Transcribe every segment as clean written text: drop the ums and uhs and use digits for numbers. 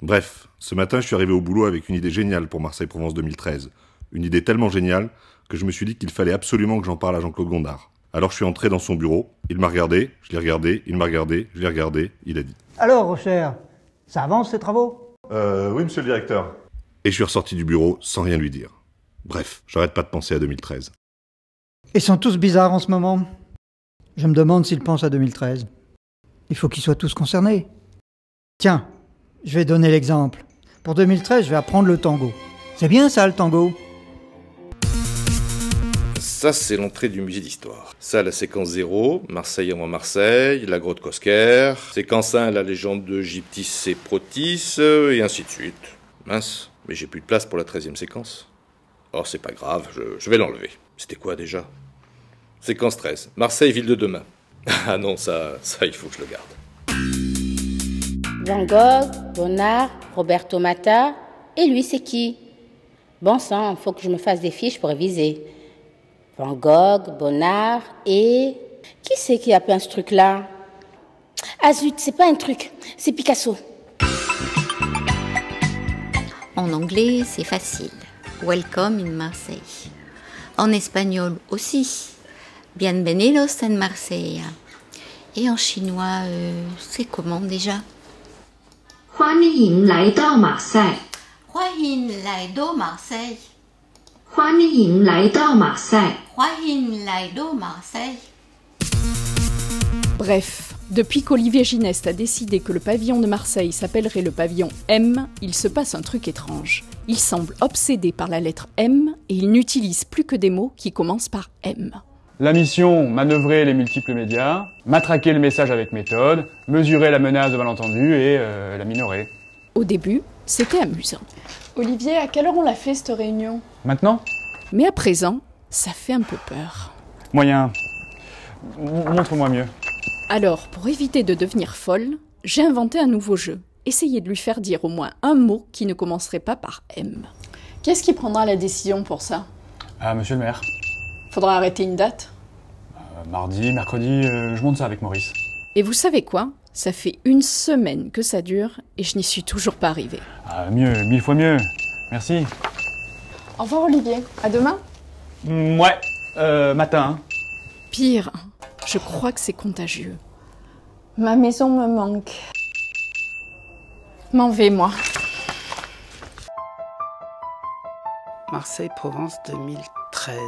Bref, ce matin, je suis arrivé au boulot avec une idée géniale pour Marseille-Provence 2013. Une idée tellement géniale que je me suis dit qu'il fallait absolument que j'en parle à Jean-Claude Gondard. Alors je suis entré dans son bureau, il m'a regardé, je l'ai regardé, il m'a regardé, je l'ai regardé, il a dit « Alors, Rocher, ça avance ces travaux ?» Oui, monsieur le directeur. Et je suis ressorti du bureau sans rien lui dire. Bref, j'arrête pas de penser à 2013. Ils sont tous bizarres en ce moment. Je me demande s'ils pensent à 2013. Il faut qu'ils soient tous concernés. Tiens, je vais donner l'exemple. Pour 2013, je vais apprendre le tango. C'est bien ça, le tango. Ça, c'est l'entrée du musée d'histoire. Ça, la séquence 0, Marseille avant Marseille, la grotte Cosquer. Séquence 1, la légende de Gyptis et Protis, et ainsi de suite. Mince, mais j'ai plus de place pour la 13e séquence. Oh, c'est pas grave, je vais l'enlever. C'était quoi déjà? Séquence 13, Marseille, ville de demain. Ah non, ça, il faut que je le garde. Van Gogh, Bonnard, Roberto Matta, et lui c'est qui? Bon sang, faut que je me fasse des fiches pour réviser. Van Gogh, Bonnard et... Qui c'est qui a peint ce truc-là? Ah zut, c'est pas un truc, c'est Picasso. En anglais, c'est facile. Welcome in Marseille. En espagnol aussi. Bienvenidos en Marseille. Et en chinois, c'est comment déjà? 欢迎来到马赛。欢迎来到Marseille. 欢迎来到马赛。欢迎来到Marseille. Bref, depuis qu'Olivier Gineste a décidé que le pavillon de Marseille s'appellerait le pavillon M, il se passe un truc étrange. Il semble obsédé par la lettre M et il n'utilise plus que des mots qui commencent par M. La mission, manœuvrer les multiples médias, matraquer le message avec méthode, mesurer la menace de malentendu et la minorer. Au début, c'était amusant. Olivier, à quelle heure on l'a fait cette réunion? Maintenant? Mais à présent, ça fait un peu peur. Moyen. Montre-moi mieux. Alors, pour éviter de devenir folle, j'ai inventé un nouveau jeu. Essayez de lui faire dire au moins un mot qui ne commencerait pas par M. Qu'est-ce qui prendra la décision pour ça? Ah, monsieur le maire. Faudra arrêter une date? Mardi, mercredi, je monte ça avec Maurice. Et vous savez quoi? Ça fait une semaine que ça dure et je n'y suis toujours pas arrivée. Ah, mieux, 1000 fois mieux. Merci. Au revoir Olivier, à demain? Ouais, matin. Pire, je crois que c'est contagieux. Ma maison me manque. M'en vais, moi. Marseille-Provence 2013.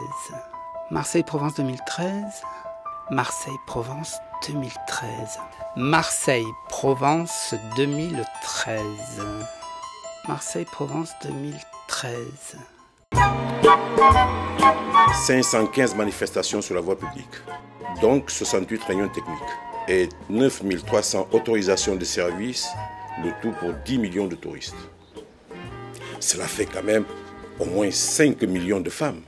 Marseille-Provence 2013. Marseille-Provence 2013. Marseille-Provence 2013. Marseille-Provence 2013. 515 manifestations sur la voie publique, donc 68 réunions techniques et 9300 autorisations de services, le tout pour 10 millions de touristes. Cela fait quand même au moins 5 millions de femmes.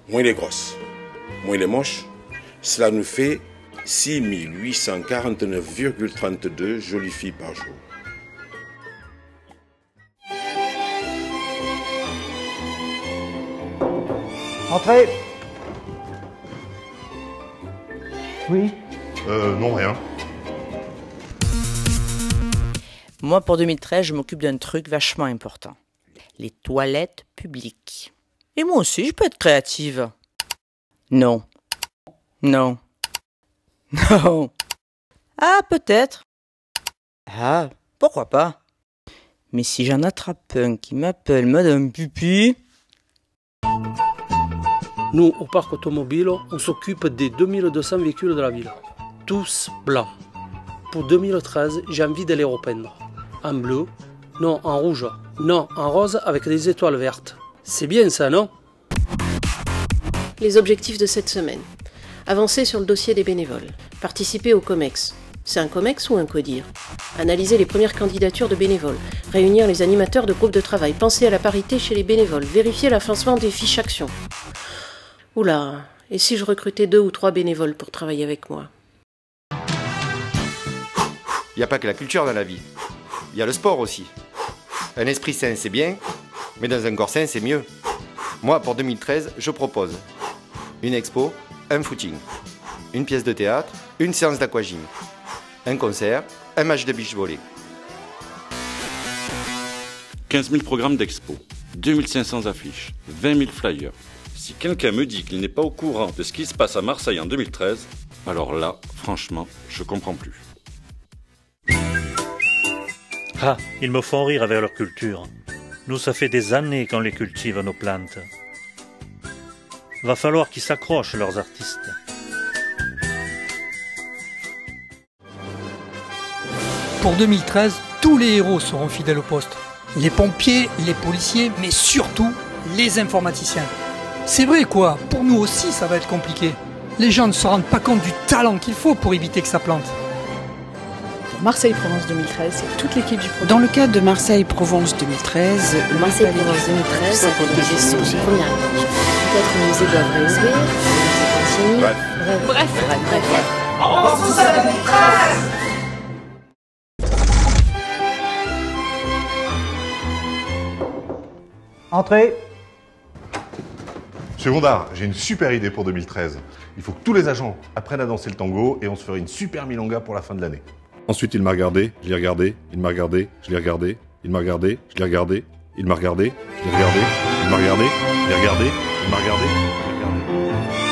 Moins les grosses, moins les moches, cela nous fait 6 849,32 jolies filles par jour. Entrez. Oui. Non, rien. Moi, pour 2013, je m'occupe d'un truc vachement important. Les toilettes publiques. Et moi aussi, je peux être créative. Non. Non. Non. Ah, peut-être. Ah, pourquoi pas. Mais si j'en attrape un qui m'appelle Madame Pipi... Nous, au parc automobile, on s'occupe des 2200 véhicules de la ville. Tous blancs. Pour 2013, j'ai envie de les repeindre. En bleu, non en rouge, non en rose avec des étoiles vertes. C'est bien ça, non? Les objectifs de cette semaine. Avancer sur le dossier des bénévoles. Participer au COMEX. C'est un COMEX ou un CODIR? Analyser les premières candidatures de bénévoles. Réunir les animateurs de groupes de travail. Penser à la parité chez les bénévoles. Vérifier l'affincement des fiches actions. Oula, et si je recrutais 2 ou 3 bénévoles pour travailler avec moi? Il n'y a pas que la culture dans la vie. Il y a le sport aussi. Un esprit sain, c'est bien, mais dans un corps sain, c'est mieux. Moi, pour 2013, je propose une expo, un footing, une pièce de théâtre, une séance d'aquagym, un concert, un match de beach volley. 15 000 programmes d'expo, 2500 affiches, 20 000 flyers. Si quelqu'un me dit qu'il n'est pas au courant de ce qui se passe à Marseille en 2013, alors là, franchement, je comprends plus. Ah, ils me font rire avec leur culture. Nous, ça fait des années qu'on les cultive, nos plantes. Va falloir qu'ils s'accrochent, leurs artistes. Pour 2013, tous les héros seront fidèles au poste. Les pompiers, les policiers, mais surtout les informaticiens. C'est vrai quoi, pour nous aussi ça va être compliqué. Les gens ne se rendent pas compte du talent qu'il faut pour éviter que ça plante. Pour Marseille-Provence 2013, c'est toute l'équipe du projet. Dans le cadre de Marseille-Provence 2013, Marseille-Provence 2013, les gestions de première ligne. Peut-être les musées doivent réouvrir, les musées continuent. Bref. On pense tous à 2013! Entrez. Monsieur Gondard, j'ai une super idée pour 2013. Il faut que tous les agents apprennent à danser le tango et on se ferait une super milonga pour la fin de l'année. Ensuite, il m'a regardé, je l'ai regardé, il m'a regardé, je l'ai regardé, il m'a regardé, je l'ai regardé, il m'a regardé, je l'ai regardé, il m'a regardé, je l'ai regardé, il m'a regardé, je l'ai regardé.